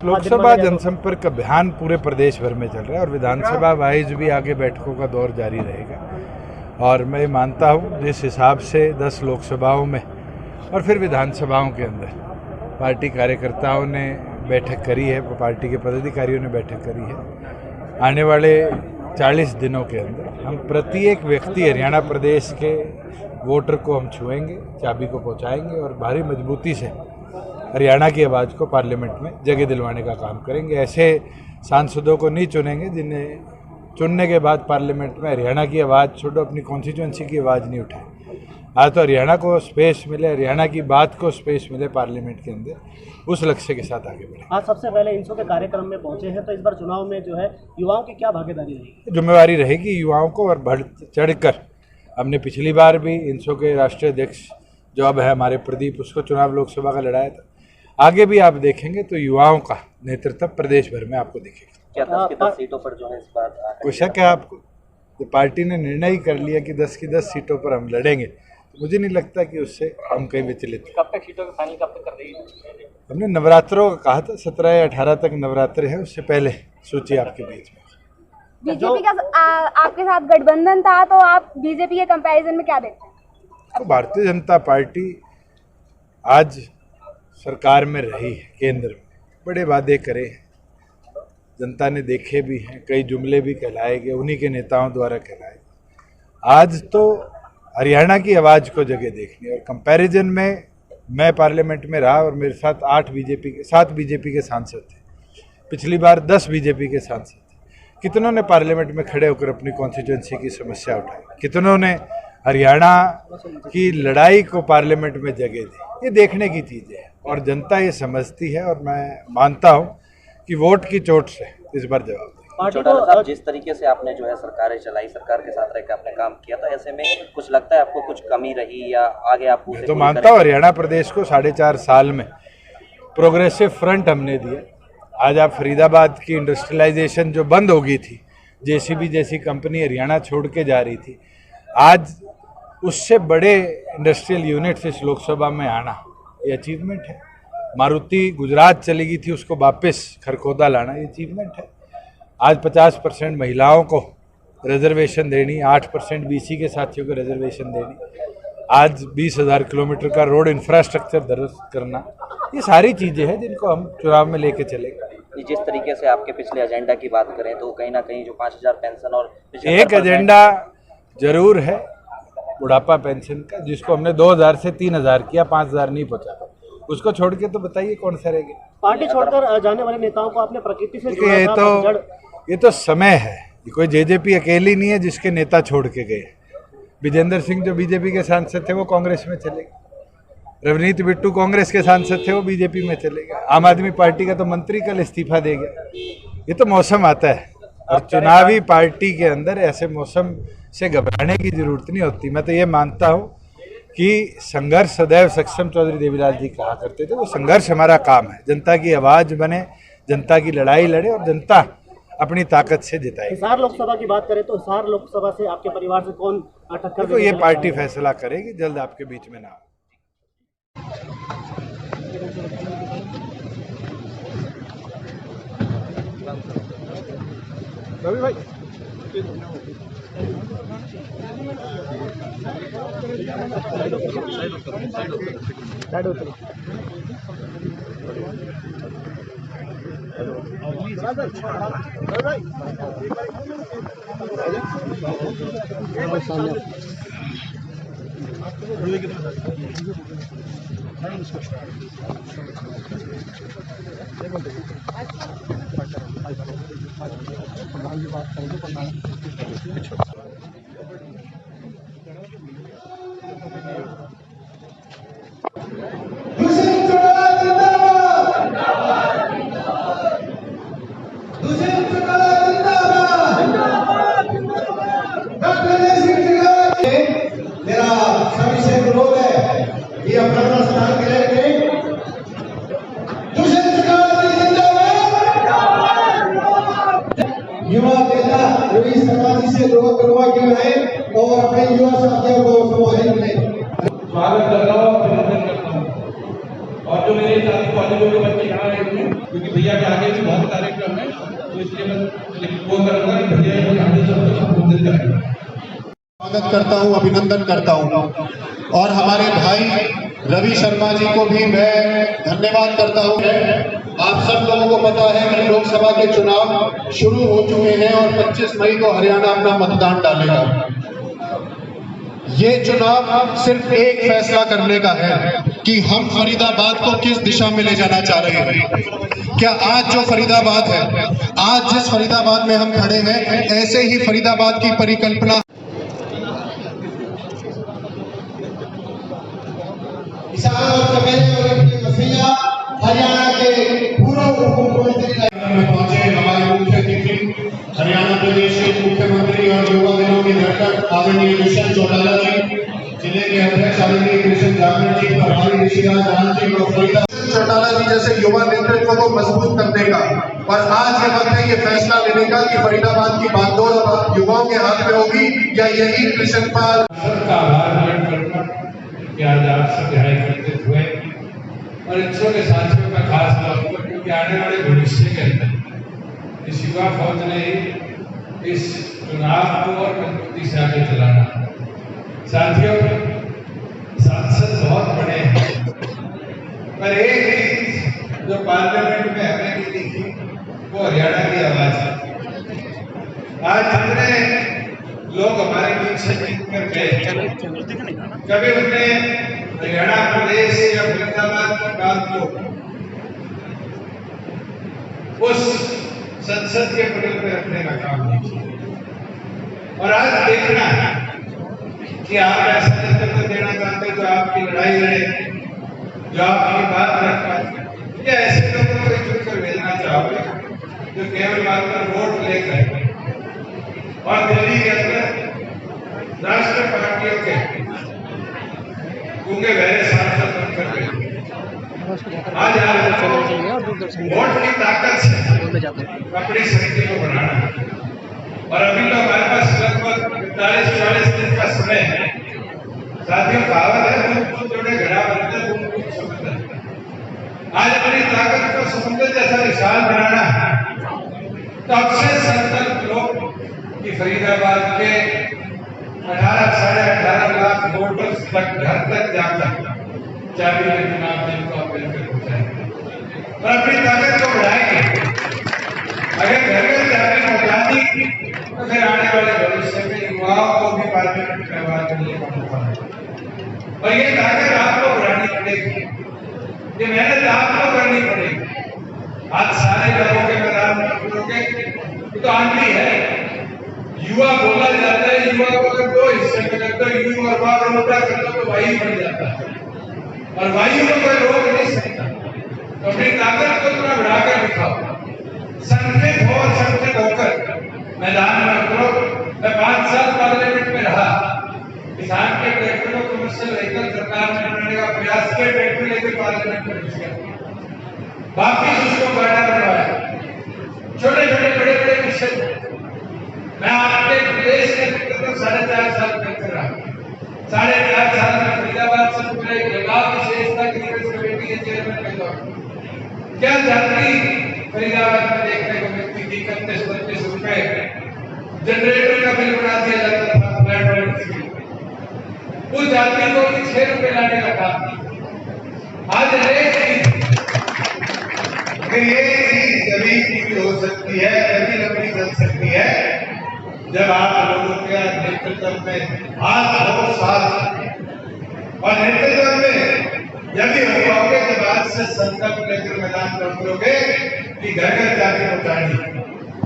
लोकसभा जनसंपर्क अभियान पूरे प्रदेश भर में चल रहा है और विधानसभा वाइज भी आगे बैठकों का दौर जारी रहेगा। और मैं मानता हूँ जिस हिसाब से 10 लोकसभाओं में और फिर विधानसभाओं के अंदर पार्टी कार्यकर्ताओं ने बैठक करी है, पार्टी के पदाधिकारियों ने बैठक करी है, आने वाले 40 दिनों के अंदर हम प्रत्येक व्यक्ति हरियाणा प्रदेश के वोटर को हम छुएंगे, चाबी को पहुँचाएंगे और भारी मजबूती से हरियाणा की आवाज़ को पार्लियामेंट में जगह दिलवाने का काम करेंगे। ऐसे सांसदों को नहीं चुनेंगे जिन्हें चुनने के बाद पार्लियामेंट में हरियाणा की आवाज़ छोड़ो अपनी कॉन्स्टिट्यूंसी की आवाज़ नहीं उठाए। आज तो हरियाणा को स्पेस मिले, हरियाणा की बात को स्पेस मिले पार्लियामेंट के अंदर, उस लक्ष्य के साथ आगे बढ़े। आज सबसे पहले इंसो के कार्यक्रम में पहुंचे हैं, तो इस बार चुनाव में जो है युवाओं की क्या भागीदारी रहेगी? जिम्मेवारी रहेगी युवाओं को और बढ़ चढ़कर। हमने पिछली बार भी इंसो के राष्ट्रीय अध्यक्ष जो अब है हमारे प्रदीप, उसको चुनाव लोकसभा का लड़ाया था। आगे भी आप देखेंगे तो युवाओं का नेतृत्व प्रदेश भर में आपको दिखेगा। क्या 10 की 10 सीटों पर जो है इस बार कोई शक है आपको? तो पार्टी ने निर्णय ही कर लिया कि 10 की 10 सीटों पर हम लड़ेंगे, तो मुझे नहीं लगता कि उससे हम कहीं विचलित हैं। कब तक सीटों का फाइनल कब तक कर रही है? हमने नवरात्रों का कहा था, 17 या 18 तक नवरात्र है, उससे पहले सूची आपके बीच में। बीजेपी का आपके साथ गठबंधन था, तो आप बीजेपी के कंपैरिजन में क्या देखते हैं? तो भारतीय जनता पार्टी आज सरकार में रही है, केंद्र में बड़े वादे करे हैं, जनता ने देखे भी हैं, कई जुमले भी कहलाए गए, उन्हीं के नेताओं द्वारा कहलाए गए। आज तो हरियाणा की आवाज़ को जगह देखनी, और कंपैरिजन में मैं पार्लियामेंट में रहा और मेरे साथ 7 बीजेपी के सांसद थे, पिछली बार 10 बीजेपी के सांसद थे। कितनों ने पार्लियामेंट में खड़े होकर अपनी कॉन्स्टिट्यूंसी की समस्या उठाई, कितनों ने हरियाणा की लड़ाई को पार्लियामेंट में जगह दी। ये देखने की चीज़ें हैं और जनता ये समझती है, और मैं मानता हूँ कि वोट की चोट से इस बार जवाब देंगे। चौटाला साहब, जिस तरीके से आपने जो है सरकारें चलाई, सरकार के साथ रहकर आपने काम किया, तो ऐसे में कुछ लगता है आपको कुछ कमी रही या आगे आप मैं तो मानता हूँ हरियाणा प्रदेश को 4.5 साल में प्रोग्रेसिव फ्रंट हमने दिया। आज आप फरीदाबाद की इंडस्ट्रियलाइजेशन जो बंद हो गई थी, जेसीबी जैसी कंपनी हरियाणा छोड़ के जा रही थी, आज उससे बड़े इंडस्ट्रियल यूनिट्स इस लोकसभा में आना ये अचीवमेंट है। मारुति गुजरात चली गई थी, उसको वापस खरखोदा लाना ये अचीवमेंट है। आज 50% महिलाओं को रिजर्वेशन देनी, 8% बीसी के साथियों को रिजर्वेशन देनी, आज 20,000 किलोमीटर का रोड इंफ्रास्ट्रक्चर दुरुस्त करना, ये सारी चीज़ें हैं जिनको हम चुनाव में लेके चलेंगे। जिस तरीके से आपके पिछले एजेंडा की बात करें तो कहीं ना कहीं जो 5,000 पेंशन और एक एजेंडा जरूर है बुढ़ापा पेंशन का, जिसको हमने 2,000 से 3,000 किया, 5,000 नहीं पहुंचा। उसको छोड़ के तो बताइए कौन सा रह गया? पार्टी छोड़कर जाने वाले नेताओं को आपने प्रकृति से जोड़ा था, ये तो समय है, ये कोई जेजेपी अकेली नहीं है जिसके नेता छोड़ के गए। विजेंद्र सिंह जो बीजेपी के सांसद थे वो कांग्रेस में चले गए, रवनीत बिट्टू कांग्रेस के सांसद थे वो बीजेपी में चले गए, आम आदमी पार्टी का तो मंत्री कल इस्तीफा दे गया। ये तो मौसम आता है, और चुनावी पार्टी के अंदर ऐसे मौसम से घबराने की जरूरत नहीं होती। मैं तो ये मानता हूँ कि संघर्ष सदैव सक्षम चौधरी देवीलाल जी कहा करते थे, वो संघर्ष हमारा काम है। जनता की आवाज़ बने, जनता की लड़ाई लड़े और जनता अपनी ताकत से जिताए। हिसार लोकसभा की बात करें तो हिसार लोकसभा से आपके परिवार से कौन टक्कर? देखो ये पार्टी फैसला करेगी, जल्द आपके बीच में ना हो। रवि भाई मेरा सभी से अनुरोध है कि अपना स्थान ग्रहण करें। युवा नेता रवि शर्मा जी से दुआ की है और अपने युवा साथियों को संबोधित करें। स्वागत करता हूँ, अभिनंदन करता हूँ। और जो मेरे साथी कॉलेजों के बच्चे यहाँ आए हुए, क्योंकि भैया के मिलता है। स्वागत करता हूं, अभिनंदन करता हूं और हमारे भाई रवि शर्मा जी को भी मैं धन्यवाद करता हूं। आप सब लोगों को पता है कि लोकसभा के चुनाव शुरू हो चुके हैं और 25 मई को हरियाणा अपना मतदान डालेगा। ये चुनाव सिर्फ एक फैसला करने का है कि हम फरीदाबाद को किस दिशा में ले जाना चाह रहे हैं। क्या आज जो फरीदाबाद है, आज जिस फरीदाबाद में हम खड़े हैं, ऐसे ही फरीदाबाद की परिकल्पना हरियाणा के पूर्व मुख्यमंत्री में पहुंचे हमारे मुख्य अतिथि हरियाणा प्रदेश के मुख्यमंत्री और युवा दिनों के धड़कन आदरणीय दुष्यंत चौटाला जी, जिले के अध्यक्ष आदरणीय कृष्ण जागरण जी, प्रभारी ऋषिराज राम जी और फरीदाबाद चौटाला जी जैसे युवा नेतृत्व को मजबूत करने का। और आज ये वक्त है ये फैसला लेने का कि फरीदाबाद की बागडोर अब युवाओं के हाथ में होगी या यही कृष्णपाल का आभार व्यक्त करता कि आज आप सब यहाँ एकत्रित हुए और इन छोटे साथियों का खास तौर पर, क्योंकि आने वाले भविष्य के अंदर इस युवा फौज ने इस चुनाव को और मजबूती से आगे चलाना। साथियों, सांसद बहुत बड़े हैं, पर एक चीज जो पार्लियामेंट में हमें नहीं दिखी वो हरियाणा की आवाज है। आज जितने लोग हमारे बीच से जीत कर गए, कभी उन्होंने हरियाणा प्रदेश या फरीदाबाद की बात को उस संसद के पटल पर रखने का काम नहीं किया। और आज देखना है कि आप ऐसा नेतृत्व देना चाहते जो आपकी लड़ाई लड़े, जो आपकी बात रख पाए, या ऐसे लोगों को चुनकर भेजना चाहोगे जो केवल बात पर वोट लेकर और दिल्ली के अंदर राष्ट्रीय पार्टियों के गूंगे बहरे सांसद बनकर गए। आज वोट की ताकत से अपनी शक्ति को बढ़ाना। और अभी तो हमारे पास लगभग 45-40 दिन का समय है। साथियों, कहावत है दूध जोड़े घड़ा बनता है, दूध समुद्र। आज अपनी ताकत को समुद्र जैसा विशाल बनाना है। तो अब से संकल्प लो कि फरीदाबाद के 18-18.5 लाख वोटर्स तक घर तक जाकर चाबी में चुनाव दिन को अपील कर पहुंचाएंगे और अपनी ताकत को बढ़ाएंगे। अगर घर घर चाबी पहुंचा दी तो फिर आने वाले भविष्य में युवाओं को भी पार्लियामेंट में आवाज देने का मौका मिलेगा। और ये ताकत आपको बढ़ानी पड़ेगी, ये मेहनत आपको करनी पड़ेगी। आज सारे लोगों के मैदान में उतरोगे तो आंधी है। युवा बोला जाता है, युवा को अगर दो हिस्से में कर दो, यू और वाह उल्टा कर दो तो वायु बन जाता है और वायु को कोई रोक नहीं सकता। तो अपनी ताकत को थोड़ा बढ़ाकर दिखाओ, संगठित हो और संगठित होकर मैदान में उतरो। मैं 5 साल पार्लियामेंट में रहा, किसान के ट्रैक्टरों को कमर्शियल व्हीकल सरकार ने बनाने का प्रयास किया, ट्रैक्टर लेकर पार्लियामेंट में घुस गया, वापिस उसको गाड़ा बनवाया। छोटे छोटे बड़े बड़े विषय मैं आपके प्रदेश के 4.5 साल करते रहा। 4.5 साल में फरीदाबाद से पूरे लगाव विशेषता की कमेटी के चेयरमैन के तौर पर क्या जाती फरीदाबाद में देखने को मिलती थी। 31-32 रुपए जनरेटर का बिल बना दिया जाता था फ्लैट रेट। उस जाति को 6 रुपए लाने का काम आज ये चीज कभी भी हो सकती है, कभी लंबी चल सकती है जब आप लोगों के नेतृत्व में हाथ हो साथ और नेतृत्व में जब भी हो पाओगे जब आज से संकल्प लेकर मैदान में उतरोगे कि घर घर जाके पहुंचानी